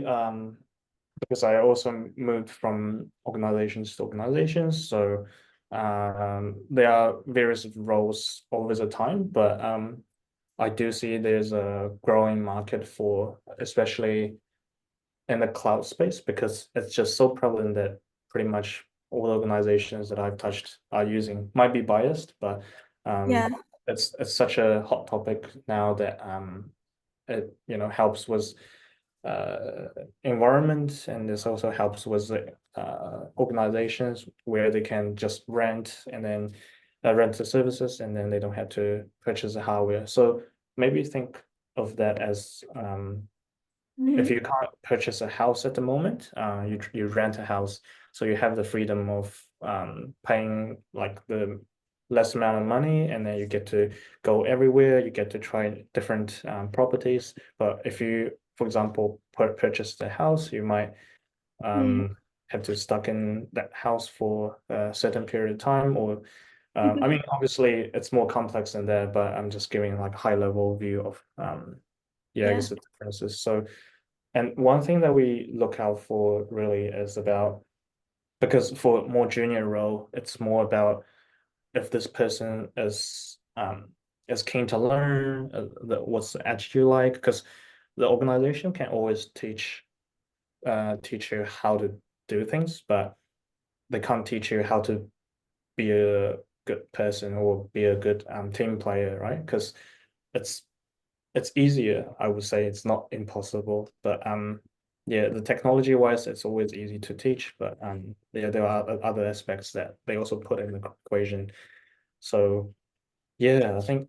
[SPEAKER 2] because I also moved from organizations to organizations, so there are various roles over the time, but I do see there's a growing market for, especially in the cloud space, because it's just so prevalent that pretty much all the organizations that I've touched are using. Might be biased, but
[SPEAKER 1] Yeah.
[SPEAKER 2] um, it's such a hot topic now that it helps with uh, environment, and this also helps with organizations where they can just rent and then rent the services, and then they don't have to purchase the hardware. So maybe think of that as if
[SPEAKER 1] Hmm.
[SPEAKER 2] you can't purchase a house at the moment, you rent a house, so you have the freedom of paying like the less amount of money, and then you get to go everywhere. You get to try different properties. But if you, for example, purchase the house, you might
[SPEAKER 1] Hmm.
[SPEAKER 2] have to stuck in that house for a certain period of time, or I mean, obviously it's more complex than that, but I'm just giving like a high level view of yeah, I
[SPEAKER 1] Yeah.
[SPEAKER 2] guess the differences. So, and one thing that we look out for really is about, because for more junior role, it's more about if this person is keen to learn, what's the attitude like, because the organization can always teach you how to do things, but they can't teach you how to be a good person or be a good team player, right? Because it's it's easier, I would say. It's not impossible, but yeah, the technology wise, it's always easy to teach, but yeah, there are other aspects that they also put in the equation. So yeah, I think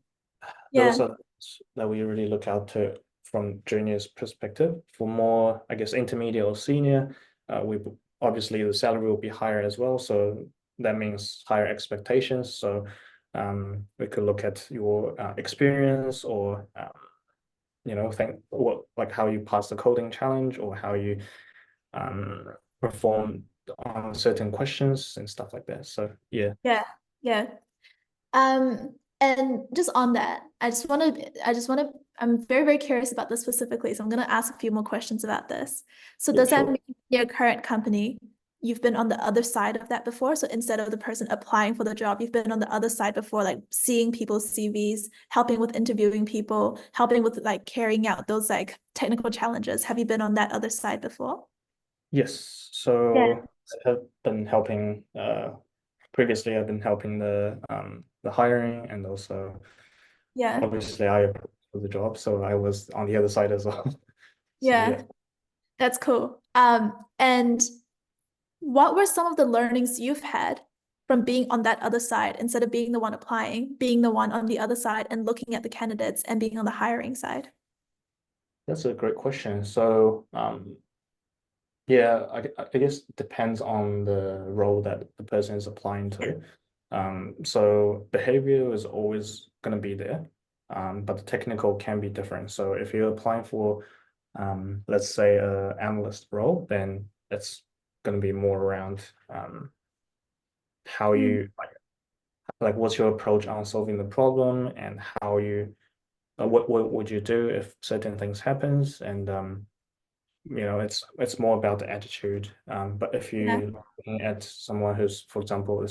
[SPEAKER 2] those
[SPEAKER 1] Yeah.
[SPEAKER 2] are things that we really look out to from junior's perspective. For more, I guess, intermediate or senior, we obviously the salary will be higher as well. So that means higher expectations. So we could look at your experience, or think what, like how you pass the coding challenge, or how you um perform on certain questions and stuff like that. So yeah.
[SPEAKER 1] Yeah. Yeah. And just on that, I'm very, very curious about this specifically. So I'm going to ask a few more questions about this. So
[SPEAKER 2] Yeah,
[SPEAKER 1] does that
[SPEAKER 2] sure.
[SPEAKER 1] mean your current company, you've been on the other side of that before? So instead of the person applying for the job, you've been on the other side before, like seeing people's CVs, helping with interviewing people, helping with like carrying out those like technical challenges. Have you been on that other side before?
[SPEAKER 2] Yes.
[SPEAKER 1] Yeah.
[SPEAKER 2] So I've been helping previously I've been helping the hiring, and also
[SPEAKER 1] Yeah.
[SPEAKER 2] obviously I applied for the job, so I was on the other side as well. So yeah.
[SPEAKER 1] Yeah. That's cool. And what were some of the learnings you've had from being on that other side instead of being the one applying, being the one on the other side and looking at the candidates and being on the hiring side?
[SPEAKER 2] That's a great question. So yeah, I guess it depends on the role that the person is applying to. So behavior is always going to be there, but the technical can be different. So if you're applying for, let's say, a analyst role, then it's going to be more around how
[SPEAKER 1] Mm,
[SPEAKER 2] you like what's your approach on solving the problem, and how you what would you do if certain things happens, and it's more about the attitude. But if
[SPEAKER 1] yeah,
[SPEAKER 2] you're looking at someone who's, for example, a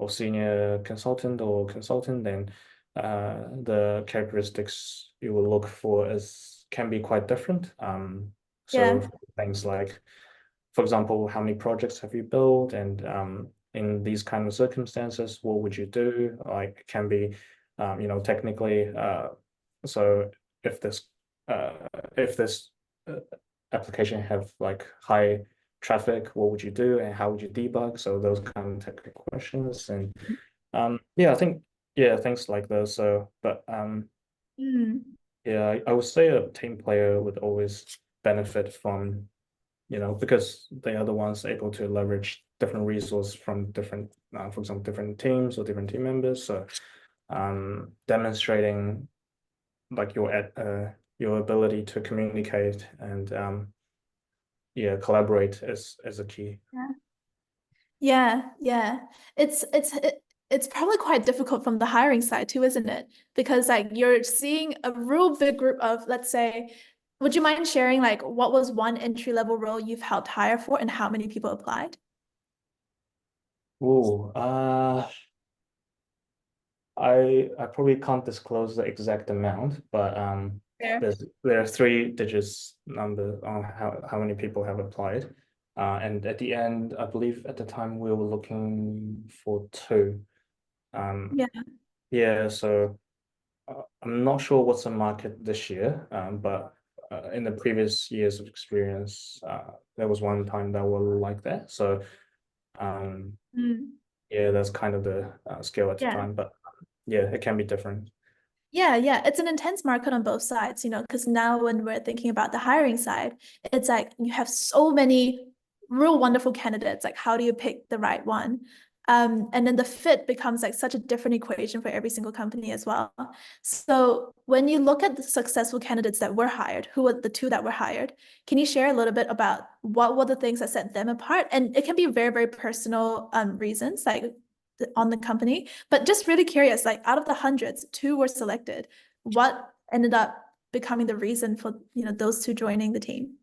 [SPEAKER 2] senior consultant or consultant, then the characteristics you will look for is can be quite different. So
[SPEAKER 1] yeah,
[SPEAKER 2] things like, for example, how many projects have you built, and in these kind of circumstances, what would you do? Like, can be, technically. So if this uh, if this uh, application have like high traffic, what would you do, and how would you debug? So those kind of technical questions, and yeah, I think yeah, things like those. So, but
[SPEAKER 1] mm,
[SPEAKER 2] yeah, I would say a team player would always benefit from, because they are the ones able to leverage different resources from different, for example, different teams or different team members. So, demonstrating like your ability to communicate and yeah, collaborate is a key.
[SPEAKER 1] yeah, yeah, yeah. It's probably quite difficult from the hiring side too, isn't it? Because like you're seeing a real big group of, let's say, would you mind sharing like what was one entry level role you've helped hire for and how many people applied?
[SPEAKER 2] Oh, I probably can't disclose the exact amount, but
[SPEAKER 1] Fair.
[SPEAKER 2] there are three digits number on how many people have applied. And at the end, I believe at the time we were looking for two. Um,
[SPEAKER 1] Yeah,
[SPEAKER 2] yeah, so I'm not sure what's the market this year, but in the previous years of experience, there was one time that were like that. So um,
[SPEAKER 1] mm,
[SPEAKER 2] yeah, that's kind of the skill at the
[SPEAKER 1] Yeah.
[SPEAKER 2] time. But yeah, it can be different.
[SPEAKER 1] Yeah, yeah, it's an intense market on both sides, because now when we're thinking about the hiring side, it's like you have so many real wonderful candidates. Like, how do you pick the right one? And then the fit becomes like such a different equation for every single company as well. So when you look at the successful candidates that were hired, who were the two that were hired, can you share a little bit about what were the things that set them apart? And it can be very, very personal reasons, like on the company. But just really curious, like out of the hundreds, two were selected. What ended up becoming the reason for, those two joining the team?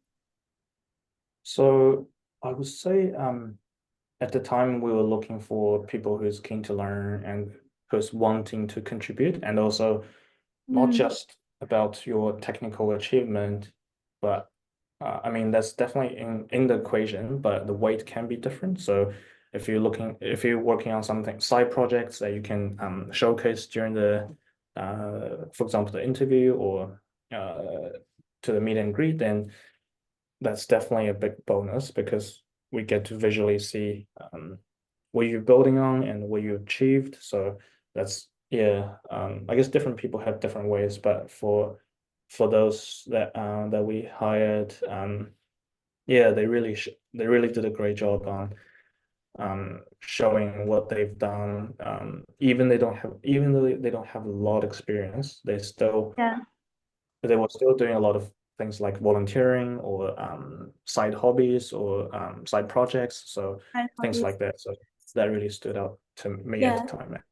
[SPEAKER 2] So I would say at the time we were looking for people who's keen to learn and who's wanting to contribute, and also not
[SPEAKER 1] Mm,
[SPEAKER 2] just about your technical achievement, but I mean that's definitely in the equation, but the weight can be different. So if you're working on something side projects that you can showcase during the for example the interview or to the meet and greet, then that's definitely a big bonus because we get to visually see what you're building on and what you achieved. So that's yeah. I guess different people have different ways, but for those that we hired, yeah, they really did a great job on showing what they've done. Even though they don't have a lot of experience,
[SPEAKER 1] yeah,
[SPEAKER 2] they were still doing a lot of things like volunteering or side hobbies or side projects. So
[SPEAKER 1] I
[SPEAKER 2] things
[SPEAKER 1] hobbies.
[SPEAKER 2] like that. So that really stood out to me at the
[SPEAKER 1] Yeah.
[SPEAKER 2] time.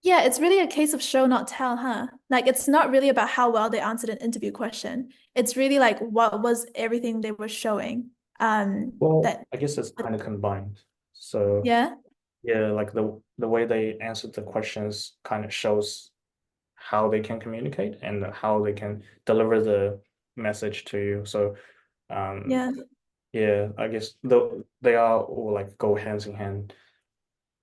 [SPEAKER 1] Yeah, it's really a case of show, not tell, huh? Like it's not really about how well they answered an interview question. It's really like what was everything they were showing.
[SPEAKER 2] Well,
[SPEAKER 1] That
[SPEAKER 2] I guess it's kind of combined. So
[SPEAKER 1] yeah,
[SPEAKER 2] yeah, like the way they answered the questions kind of shows how they can communicate and how they can deliver the message to you. So um
[SPEAKER 1] yeah.
[SPEAKER 2] yeah, I guess they are all like go hands in hand.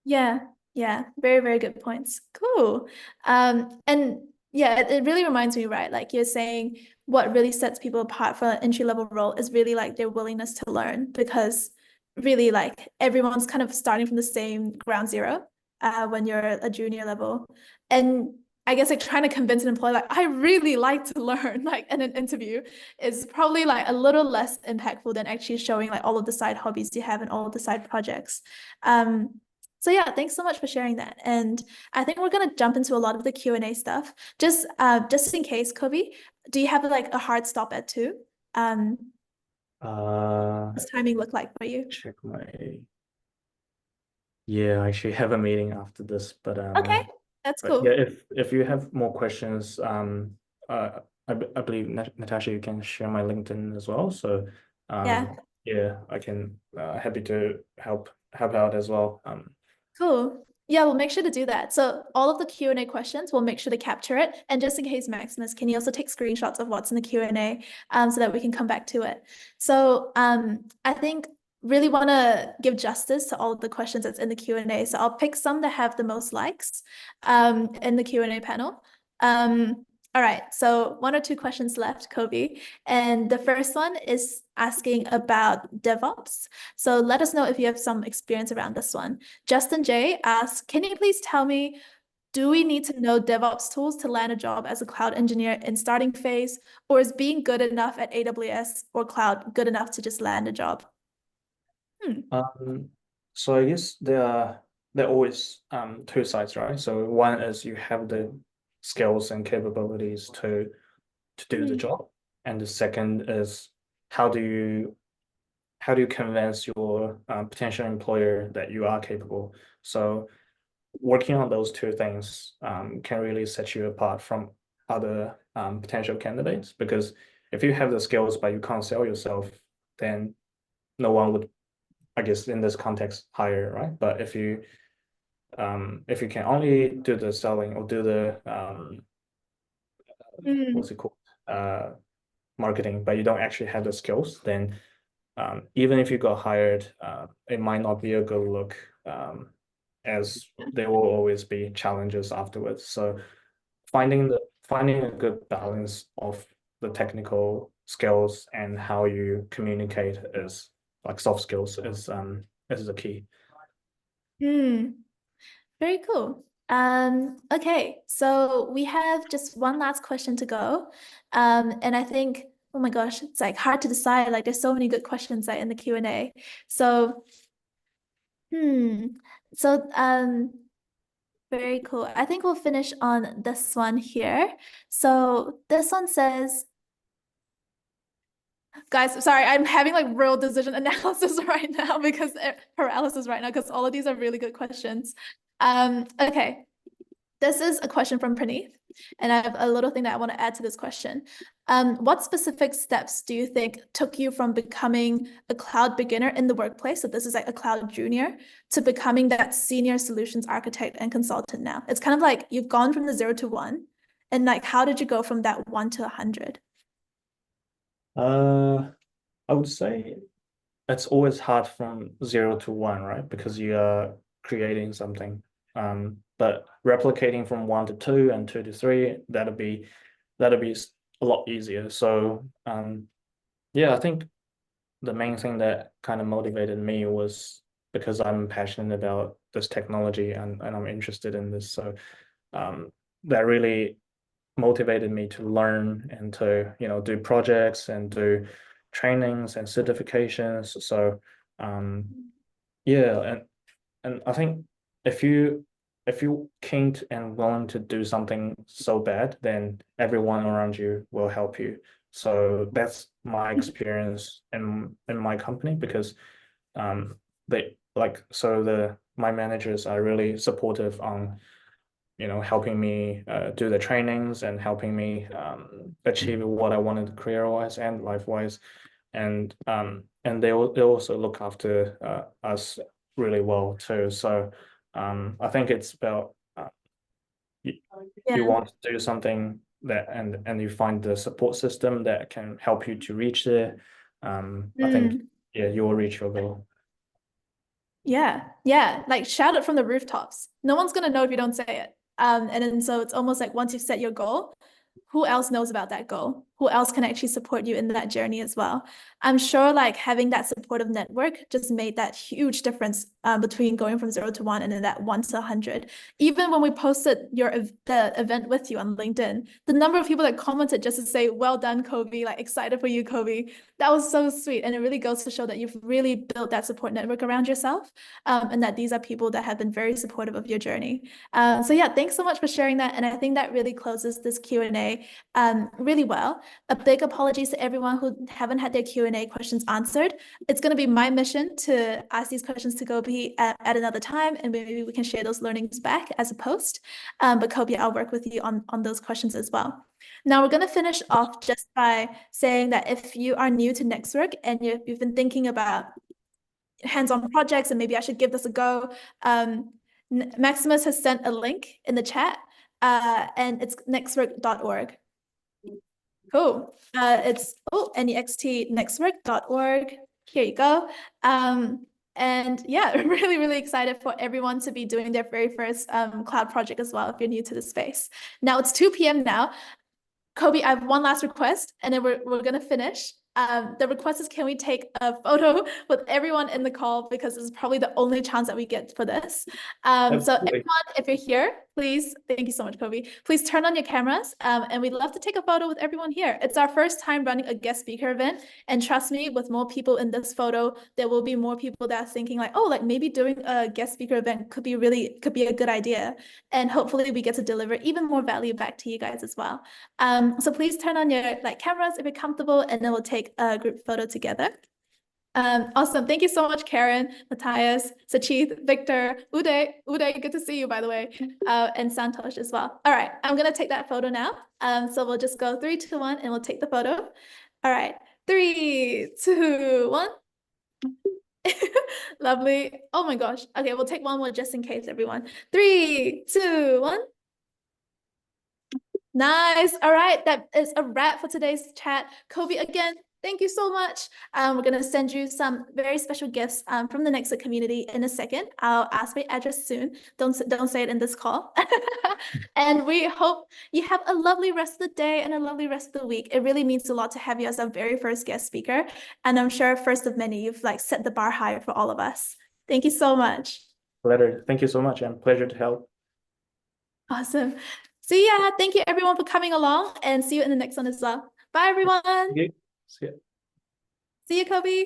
[SPEAKER 1] Yeah, yeah, very, very good points. Cool. And yeah, it really reminds me, right? Like you're saying, what really sets people apart for an entry level role is really like their willingness to learn, because really like everyone's kind of starting from the same ground zero when you're a junior level. And I guess like trying to convince an employee, like, I really like to learn, like in an interview, is probably like a little less impactful than actually showing like all of the side hobbies you have and all of the side projects. So yeah, thanks so much for sharing that. And I think we're gonna jump into a lot of the Q&A stuff. Just in case, Kobe, do you have like a hard stop at 2? Um,
[SPEAKER 2] Uh,
[SPEAKER 1] what's timing look like for you?
[SPEAKER 2] check my yeah, I actually have a meeting after this,
[SPEAKER 1] Okay, that's
[SPEAKER 2] but yeah,
[SPEAKER 1] cool.
[SPEAKER 2] if you have more questions, I believe Natasha, you can share my LinkedIn as well. So
[SPEAKER 1] Yeah.
[SPEAKER 2] yeah, I can happy to help out as well.
[SPEAKER 1] Cool. Yeah, we'll make sure to do that. So all of the Q&A questions, we'll make sure to capture it. And just in case, Maximus, can you also take screenshots of what's in the Q&A so that we can come back to it? So I think really want to give justice to all of the questions that's in the Q&A. So I'll pick some that have the most likes in the Q&A panel. All right, so one or two questions left, Kobe. And the first one is asking about DevOps. So let us know if you have some experience around this one. Justin J asks, can you please tell me, do we need to know DevOps tools to land a job as a cloud engineer in starting phase, or is being good enough at AWS or cloud good enough to just land a job? Hmm.
[SPEAKER 2] Um, so I guess there are always two sides, right? So one is you have the skills and capabilities to do the
[SPEAKER 1] Hmm.
[SPEAKER 2] job, and the second is how do you how do you convince your potential employer that you are capable? So working on those two things can really set you apart from other potential candidates because if you have the skills but you can't sell yourself, then no one would, I guess, in this context, hire, right? But if you can only do the selling or do the
[SPEAKER 1] Hmm.
[SPEAKER 2] what's it called uh, marketing, but you don't actually have the skills, then even if you got hired, it might not be a good look, as there will always be challenges afterwards. So finding a good balance of the technical skills and how you communicate is like soft skills is the key.
[SPEAKER 1] Hmm. Very cool. Okay, so we have just one last question to go. And I think, oh my gosh, it's like hard to decide. Like there's so many good questions like in the Q&A. So, hmm. So, very cool. I think we'll finish on this one here. So this one says, guys, sorry, I'm having like real decision analysis right now because paralysis right now because all of these are really good questions. Okay. This is a question from Praneeth, and I have a little thing that I want to add to this question. What specific steps do you think took you from becoming a cloud beginner in the workplace, so this is like a cloud junior, to becoming that senior solutions architect and consultant now? It's kind of like you've gone from the 0 to 1, and like how did you go from that 1 to 100?
[SPEAKER 2] I would say it's always hard from 0 to 1, right? Because you are creating something. But replicating from 1 to 2 and 2 to 3, that'll be a lot easier. So yeah, I think the main thing that kind of motivated me was because I'm passionate about this technology and I'm interested in this. So that really motivated me to learn and to, do projects and do trainings and certifications. So yeah, and I think if you if you're keen and willing to do something so bad, then everyone around you will help you. So that's my experience in my company because they like so the my managers are really supportive on helping me do the trainings and helping me achieve what I wanted career-wise and life-wise, and they also look after us really well too. So I think it's about you, you
[SPEAKER 1] Yeah.
[SPEAKER 2] want to do something that and you find the support system that can help you to reach there. I think
[SPEAKER 1] Mm.
[SPEAKER 2] yeah, you will reach your goal.
[SPEAKER 1] Yeah, yeah, like shout it from the rooftops. No one's gonna know if you don't say it. And then so it's almost like once you've set your goal, who else knows about that goal? Who else can actually support you in that journey as well? I'm sure like having that supportive network just made that huge difference between going from 0 to 1 and then that 1 to 100. Even when we posted the event with you on LinkedIn, the number of people that commented just to say, well done, Kobe, like excited for you, Kobe. That was so sweet. And it really goes to show that you've really built that support network around yourself, and that these are people that have been very supportive of your journey. So yeah, thanks so much for sharing that. And I think that really closes this Q&A really well. A big apologies to everyone who haven't had their Q&A questions answered. It's going to be my mission to ask these questions to Gopi at another time, and maybe we can share those learnings back as a post. But Kobe, I'll work with you on those questions as well. Now we're going to finish off just by saying that if you are new to NextWork and you've been thinking about hands-on projects and maybe I should give this a go, Maximus has sent a link in the chat, and it's nextwork.org. Cool. It's NEXT nextwork.org. Here you go. And yeah, really, really excited for everyone to be doing their very first cloud project as well if you're new to the space. Now it's 2 p.m. now. Kobe, I have one last request, and then we're gonna finish. The request is, can we take a photo with everyone in the call because this is probably the only chance that we get for this. So
[SPEAKER 2] Absolutely.
[SPEAKER 1] everyone, if you're here, please, thank you so much, Kobe. Please turn on your cameras, and we'd love to take a photo with everyone here. It's our first time running a guest speaker event, and trust me, with more people in this photo, there will be more people that are thinking like, oh, like maybe doing a guest speaker event could be a good idea, and hopefully we get to deliver even more value back to you guys as well. So please turn on your cameras if you're comfortable, and then we'll take a group photo together. Awesome. Thank you so much, Karen, Matthias, Sachith, Victor, Uday. Uday, good to see you, by the way, and Santosh as well. All right, I'm going to take that photo now. So we'll just go 3, 2, 1, and we'll take the photo. All right, 3, 2, 1. Lovely. Oh my gosh. Okay, we'll take one more just in case, everyone. 3, 2, 1. Nice. All right. That is a wrap for today's chat. Kobe, again, thank you so much. We're going to send you some very special gifts from the NextWork community in a second. I'll ask for your address soon. Don't say it in this call. And we hope you have a lovely rest of the day and a lovely rest of the week. It really means a lot to have you as our very first guest speaker. And I'm sure first of many, you've set the bar higher for all of us. Thank you so much.
[SPEAKER 2] Pleasure. Thank you so much, and pleasure to help.
[SPEAKER 1] Awesome. So yeah, thank you everyone for coming along and see you in the next one as well. Bye everyone.
[SPEAKER 2] Okay. See ya.
[SPEAKER 1] See you, Kobe.